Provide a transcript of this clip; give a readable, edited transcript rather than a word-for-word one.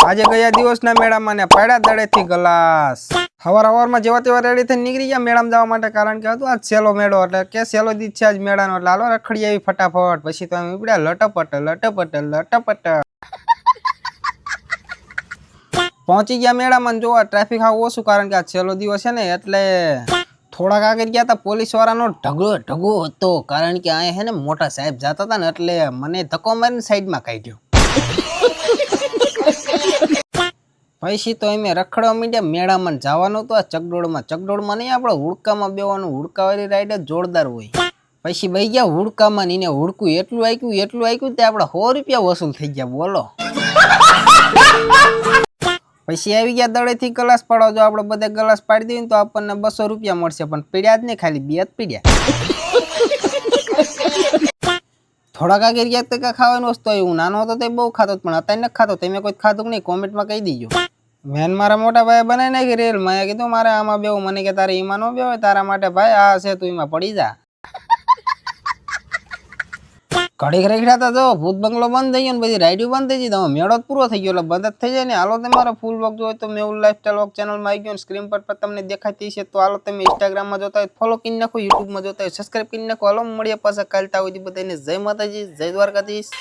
આજે ગયા દિવસના મેળામાં ને પાડ્યા દડેથી ગ્લાસ હવારમાં જેવા તેવા રેડી થઈને નીકળી ગયા મેળામાં જવા માટે કારણ કે હતું આજ સેલો મેળો એટલે કે સેલો દી છે આજ મેળાનો એટલે હાલો રખડી આવી ફટાફટ પછી તો અમે ઉપડ્યા લટપટ પહોંચી ગયા મેળામાં જોવા ટ્રાફિક હાવ ઓછું કારણ કે આ છેલ્લો દિવસ છે ને એટલે થોડાક આગળ ગયા હતા પોલીસ વાળાનો ઢગો હતો કારણ કે અહીંયા હે ને મોટા સાહેબ જતા હતા ને એટલે મને ધક્કો મારીને સાઈડમાં કાઢ્યો પછી તો અમે રખડવા માંડ્યા મેળામાં જવાનું તો આ ચકડોળમાં નહીં આપણે હુડકામાં બેવાનું હુડકાવાળી રાઈડ જ જોરદાર હોય પછી બઈ ગયા હુડકામાં ને હુડકું એટલું આક્યું તે આપણે 100 રૂપિયા વસૂલ થઈ ગયા બોલો પછી આવી ગયા દડેથી ગ્લાસ પાડો જો આપણે બધા ગ્લાસ પાડી દઈએ તો આપણને 200 રૂપિયા મળશે પણ પીડ્યા જ નહીં ખાલી 2 જ પીડ્યા થોડાક આગળ ગયા તો કઈ ખાવાની વસ્તુ આવી હું નાનો હતો તે બહુ ખાતો પણ અત્યારે નથી ખાતો તમે કોઈ ખાધું કે નહીં કોમેન્ટમાં કહી દીજો મેન મારા મોટા ભાઈ બનાવી નાખી રેલ મેં કીધું મારે આમાં બેવું મને કે તારે એમાં ન બેવાય તારા માટે ભાઈ આ છે તું એમાં પડી જા ઘડીક રેખડાતા જો ભૂત બંગલો બંધ થઈ ગયો ને બધી રાઈડ બંધ થઈ ગઈ તમે મેળો જ પૂરો થઈ ગયો એટલે બંધ જ થઈ જાય ને હાલો તમારો ફૂલ વોક જોયો તો મેહુલ લાઈફસ્ટાઈલ વોક ચેનલમાં આવી ગયો સ્ક્રીન પર તમને દેખાતી છે તો હાલો તમે ઇન્સ્ટાગ્રામમાં જોતા હોય ફોલો કરી નાખો યુટ્યુબમાં જોતા હોય સબસ્ક્રાઇબ કરી નાખો હાલો મળીએ પાછા કાલતા હોય બધાને જય માતાજી જય દ્વારકાધીશ